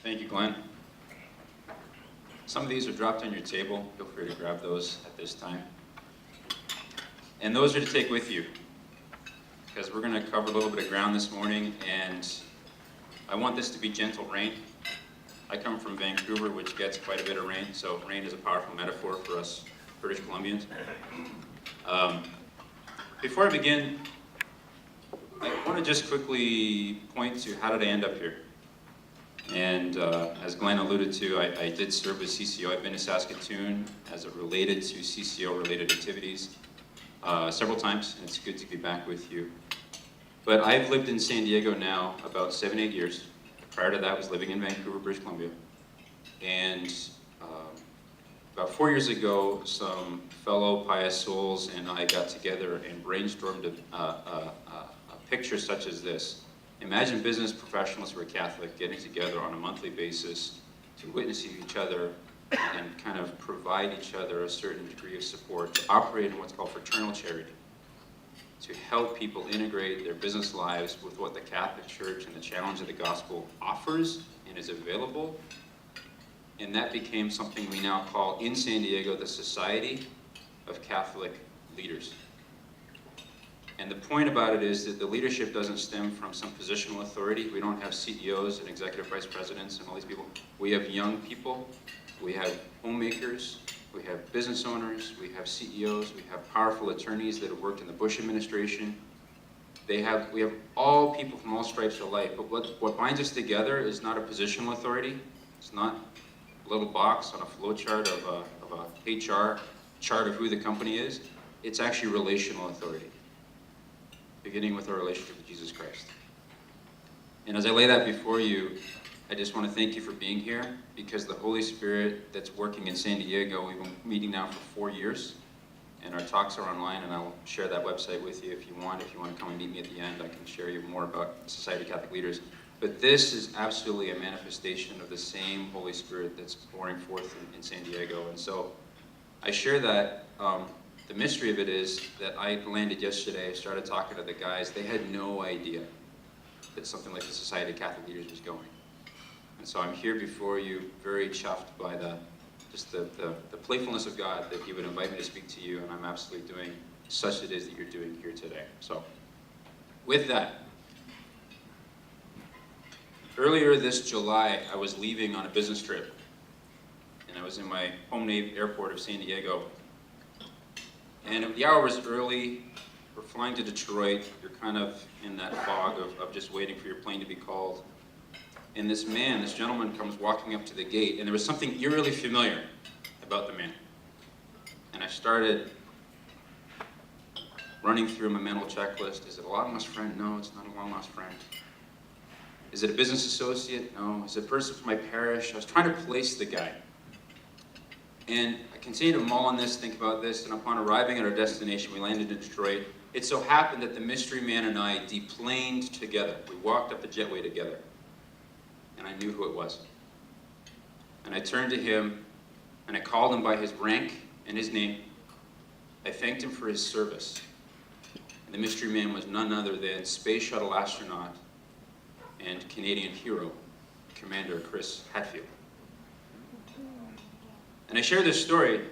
Thank you, Glenn. Some of these are dropped on your table. Feel free to grab those at this time. And those are to take with you, because we're going to cover a little bit of ground this morning, and I want this to be gentle rain. I come from Vancouver, which gets quite a bit of rain, so rain is a powerful metaphor for us British Columbians. Before I begin, I want to just quickly point to how did I end up here. And as Glenn alluded to, I did serve as CCO. I've been to Saskatoon as it related to CCO-related activities several times, and it's good to be back with you. But I've lived in San Diego now about 7-8 years. Prior to that, I was living in Vancouver, British Columbia. And about 4 years ago, some fellow pious souls and I got together and brainstormed a picture such as this. Imagine business professionals who are Catholic getting together on a monthly basis to witness each other and kind of provide each other a certain degree of support, to operate in what's called fraternal charity, to help people integrate their business lives with what the Catholic Church and the challenge of the gospel offers and is available. And that became something we now call in San Diego the Society of Catholic Leaders. And the point about it is that the leadership doesn't stem from some positional authority. We don't have CEOs and executive vice presidents and all these people. We have young people, we have homemakers, we have business owners, we have CEOs, we have powerful attorneys that have worked in the Bush administration. We have all people from all stripes of life, but what binds us together is not a positional authority. It's not a little box on a flow chart of a HR chart of who the company is. It's actually relational authority, beginning with our relationship with Jesus Christ. And as I lay that before you, I just want to thank you for being here, because the Holy Spirit that's working in San Diego, we've been meeting now for 4 years, and our talks are online, and I'll share that website with you if you want. If you want to come and meet me at the end, I can share you more about the Society of Catholic Leaders. But this is absolutely a manifestation of the same Holy Spirit that's pouring forth in San Diego. And so I share that. The mystery of it is that I landed yesterday, started talking to the guys. They had no idea that something like the Society of Catholic Leaders was going. And so I'm here before you, very chuffed by the playfulness of God that He would invite me to speak to you, and I'm absolutely doing such it is that you're doing here today. So, with that, earlier this July, I was leaving on a business trip, and I was in my home native airport of San Diego. And the hour was early. We're flying to Detroit. You're kind of in that fog of just waiting for your plane to be called. And this gentleman comes walking up to the gate, and there was something eerily familiar about the man. And I started running through my mental checklist. Is it a long-lost friend? No, it's not a long-lost friend. Is it a business associate? No. Is it a person from my parish? I was trying to place the guy. And I continued to mull on this, think about this, and upon arriving at our destination, we landed in Detroit. It so happened that the mystery man and I deplaned together. We walked up the jetway together. And I knew who it was. And I turned to him, and I called him by his rank and his name. I thanked him for his service. And the mystery man was none other than space shuttle astronaut and Canadian hero, Commander Chris Hadfield. And I share this story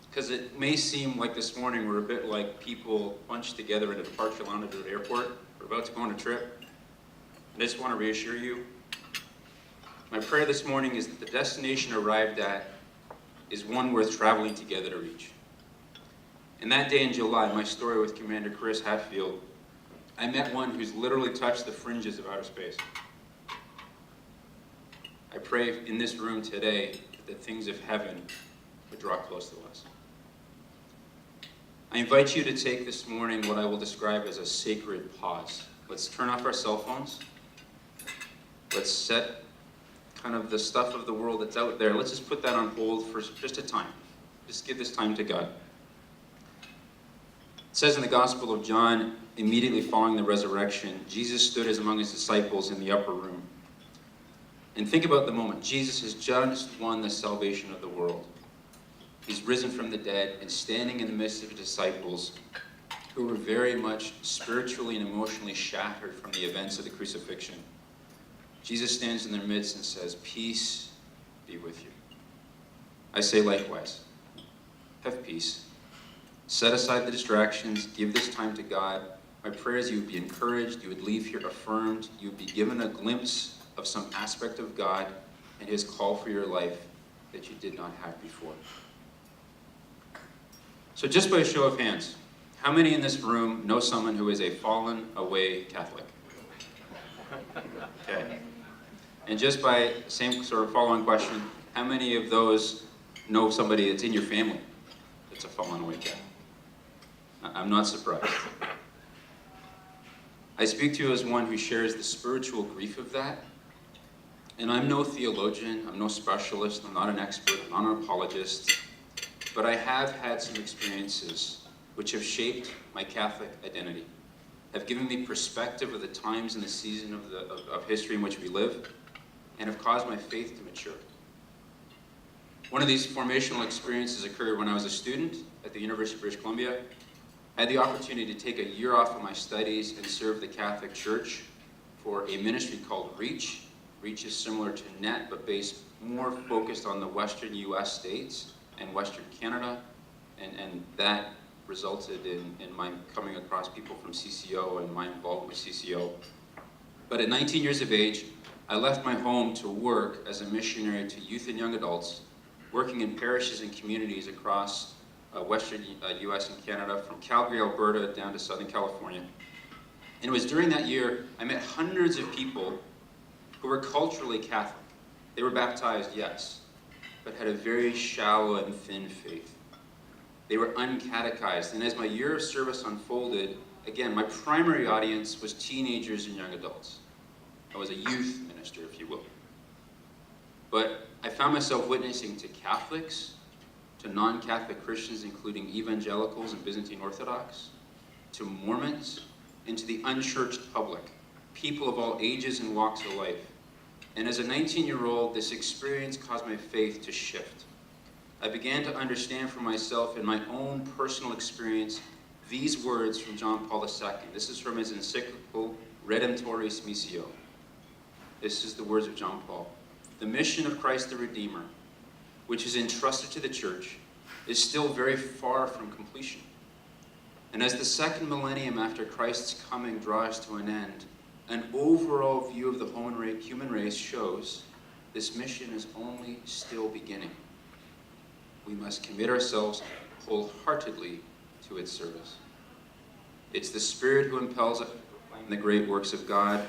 because it may seem like this morning we're a bit like people bunched together in a departure lounge at an airport. We're about to go on a trip. And I just want to reassure you, my prayer this morning is that the destination arrived at is one worth traveling together to reach. And that day in July, my story with Commander Chris Hadfield, I met one who's literally touched the fringes of outer space. I pray in this room today that the things of heaven would draw close to us. I invite you to take this morning what I will describe as a sacred pause. Let's turn off our cell phones. Let's set kind of the stuff of the world that's out there. Let's just put that on hold for just a time. Just give this time to God. It says in the Gospel of John, immediately following the resurrection, Jesus stood as among his disciples in the upper room. And think about the moment. Jesus has just won the salvation of the world. He's risen from the dead and standing in the midst of his disciples who were very much spiritually and emotionally shattered from the events of the crucifixion. Jesus stands in their midst and says, "Peace be with you." I say likewise, have peace. Set aside the distractions, give this time to God. My prayer is you would be encouraged, you would leave here affirmed, you would be given a glimpse of some aspect of God and his call for your life that you did not have before. So just by a show of hands, how many in this room know someone who is a fallen away Catholic? Okay. And just by the same sort of follow-on question, how many of those know somebody that's in your family that's a fallen away Catholic? I'm not surprised. I speak to you as one who shares the spiritual grief of that. And I'm no theologian, I'm no specialist, I'm not an expert, I'm not an apologist, but I have had some experiences which have shaped my Catholic identity, have given me perspective of the times and the season of history in which we live, and have caused my faith to mature. One of these formational experiences occurred when I was a student at the University of British Columbia. I had the opportunity to take a year off of my studies and serve the Catholic Church for a ministry called Reach. Reach is similar to NET, but based more focused on the Western US states and Western Canada, and that resulted in my coming across people from CCO and my involvement with CCO. But at 19 years of age, I left my home to work as a missionary to youth and young adults, working in parishes and communities across Western US and Canada, from Calgary, Alberta, down to Southern California. And it was during that year I met hundreds of people who were culturally Catholic. They were baptized, yes, but had a very shallow and thin faith. They were uncatechized, and as my year of service unfolded, again, my primary audience was teenagers and young adults. I was a youth minister, if you will. But I found myself witnessing to Catholics, to non-Catholic Christians, including evangelicals and Byzantine Orthodox, to Mormons, and to the unchurched public, people of all ages and walks of life. And as a 19-year-old, this experience caused my faith to shift. I began to understand for myself in my own personal experience these words from John Paul II. This is from his encyclical Redemptoris Missio. This is the words of John Paul. The mission of Christ the Redeemer, which is entrusted to the church, is still very far from completion. And as the second millennium after Christ's coming draws to an end, an overall view of the human race shows this mission is only still beginning. We must commit ourselves wholeheartedly to its service. It's the Spirit who impels us to proclaim the great works of God.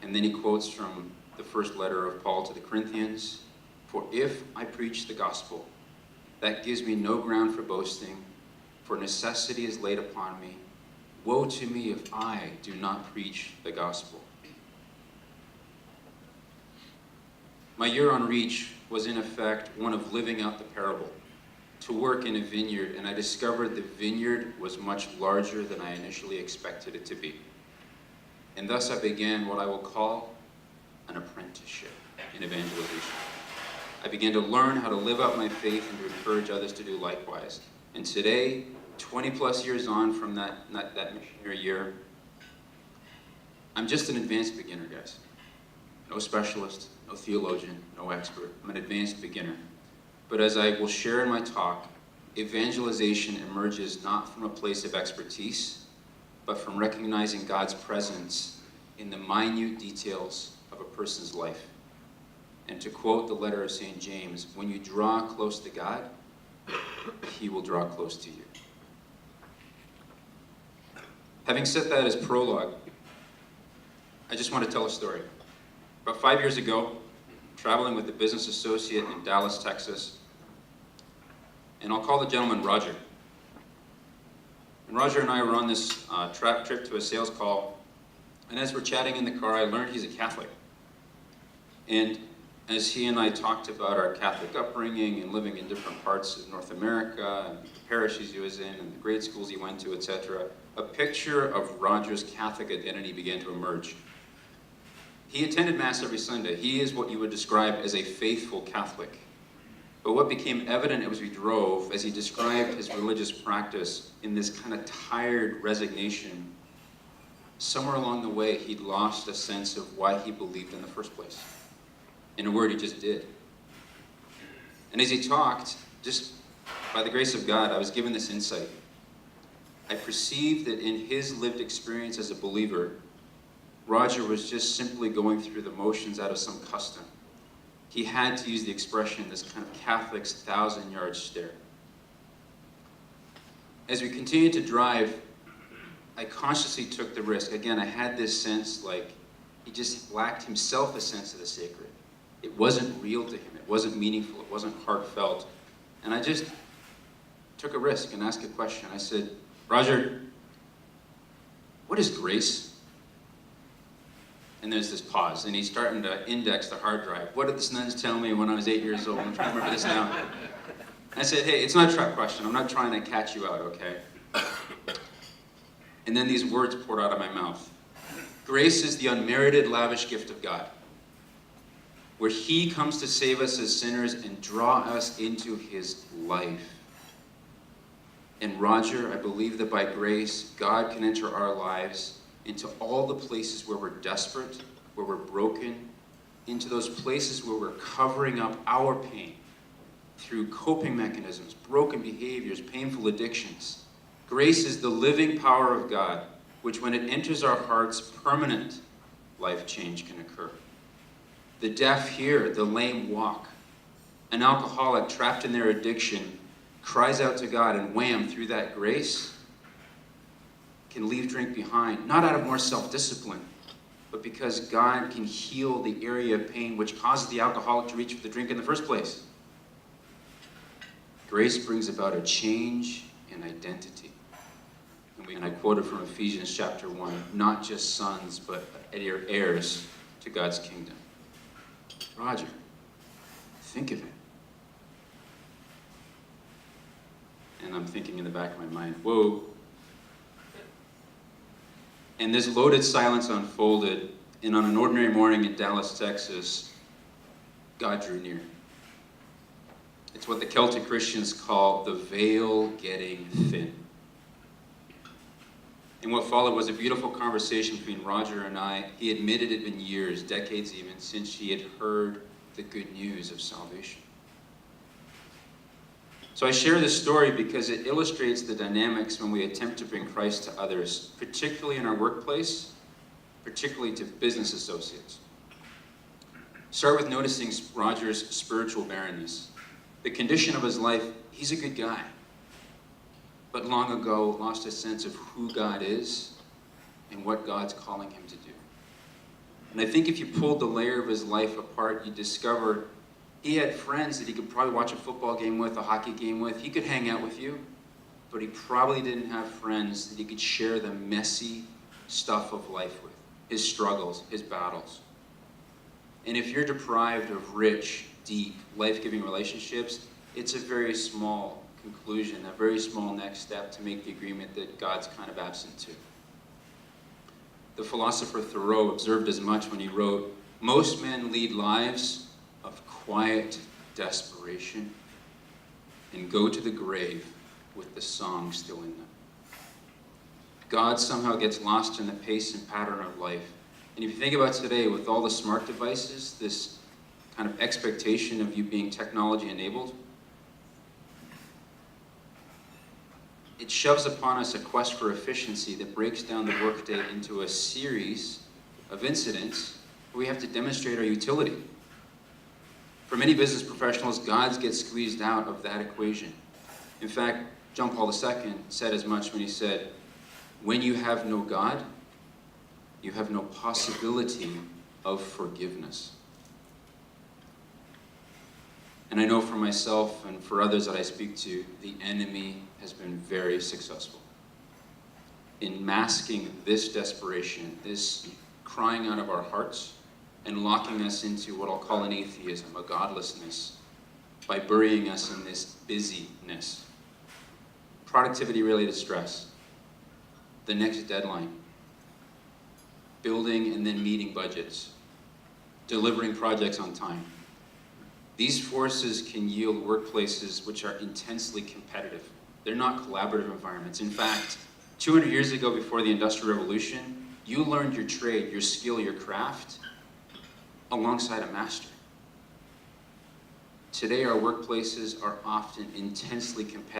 And then he quotes from the first letter of Paul to the Corinthians, "For if I preach the gospel, that gives me no ground for boasting, for necessity is laid upon me. Woe to me if I do not preach the gospel." My year on Reach was in effect one of living out the parable, to work in a vineyard, and I discovered the vineyard was much larger than I initially expected it to be. And thus I began what I will call an apprenticeship in evangelization. I began to learn how to live out my faith and to encourage others to do likewise. And today, 20 plus years on from that missionary year, I'm just an advanced beginner, guys. No specialist, no theologian, no expert. I'm an advanced beginner. But as I will share in my talk, evangelization emerges not from a place of expertise, but from recognizing God's presence in the minute details of a person's life. And to quote the letter of St. James, when you draw close to God, he will draw close to you. Having said that as prologue, I just want to tell a story. About 5 years ago, traveling with a business associate in Dallas, Texas, and I'll call the gentleman Roger. And Roger and I were on this trip to a sales call, and as we're chatting in the car, I learned he's a Catholic. And as he and I talked about our Catholic upbringing and living in different parts of North America, and the parishes he was in, and the grade schools he went to, etc., a picture of Roger's Catholic identity began to emerge. He attended Mass every Sunday. He is what you would describe as a faithful Catholic. But what became evident as we drove, as he described his religious practice in this kind of tired resignation, somewhere along the way, he'd lost a sense of why he believed in the first place. In a word, he just did. And as he talked, just by the grace of God, I was given this insight. I perceived that in his lived experience as a believer, Roger was just simply going through the motions out of some custom. He had to use the expression, this kind of Catholic's 1,000-yard stare. As we continued to drive, I consciously took the risk. Again, I had this sense like he just lacked himself a sense of the sacred. It wasn't real to him. It wasn't meaningful. It wasn't heartfelt. And I just took a risk and asked a question. I said, Roger, what is grace? And there's this pause, and he's starting to index the hard drive. What did the nuns tell me when I was 8 years old? I'm trying to remember this now. I said, hey, it's not a trap question. I'm not trying to catch you out, okay? And then these words poured out of my mouth. Grace is the unmerited, lavish gift of God, where he comes to save us as sinners and draw us into his life. And Roger, I believe that by grace, God can enter our lives into all the places where we're desperate, where we're broken, into those places where we're covering up our pain through coping mechanisms, broken behaviors, painful addictions. Grace is the living power of God, which when it enters our hearts, permanent life change can occur. The deaf hear, the lame walk. An alcoholic trapped in their addiction cries out to God, and wham, through that grace, can leave drink behind, not out of more self-discipline, but because God can heal the area of pain which causes the alcoholic to reach for the drink in the first place. Grace brings about a change in identity. And I quoted from Ephesians chapter 1, not just sons, but heirs to God's kingdom. Roger, think of it. And I'm thinking in the back of my mind, whoa. And this loaded silence unfolded, and on an ordinary morning in Dallas, Texas, God drew near. It's what the Celtic Christians call the veil getting thin. And what followed was a beautiful conversation between Roger and I. He admitted it had been years, decades even, since he had heard the good news of salvation. So I share this story because it illustrates the dynamics when we attempt to bring Christ to others, particularly in our workplace, particularly to business associates. Start with noticing Roger's spiritual barrenness. The condition of his life, he's a good guy, but long ago lost a sense of who God is and what God's calling him to do. And I think if you pulled the layer of his life apart, you discover he had friends that he could probably watch a football game with, a hockey game with. He could hang out with you, but he probably didn't have friends that he could share the messy stuff of life with, his struggles, his battles. And if you're deprived of rich, deep, life-giving relationships, it's a very small conclusion, a very small next step to make the agreement that God's kind of absent too. The philosopher Thoreau observed as much when he wrote, "Most men lead lives of quiet desperation and go to the grave with the song still in them." God somehow gets lost in the pace and pattern of life. And if you think about today, with all the smart devices, this kind of expectation of you being technology enabled, it shoves upon us a quest for efficiency that breaks down the workday into a series of incidents where we have to demonstrate our utility. For many business professionals, God gets squeezed out of that equation. In fact, John Paul II said as much when he said, "When you have no God, you have no possibility of forgiveness." And I know for myself and for others that I speak to, the enemy has been very successful in masking this desperation, this crying out of our hearts, and locking us into what I'll call an atheism, a godlessness, by burying us in this busyness. Productivity-related stress, the next deadline, building and then meeting budgets, delivering projects on time. These forces can yield workplaces which are intensely competitive. They're not collaborative environments. In fact, 200 years ago, before the Industrial Revolution, You learned your trade, your skill, your craft alongside a master. Today, our workplaces are often intensely competitive.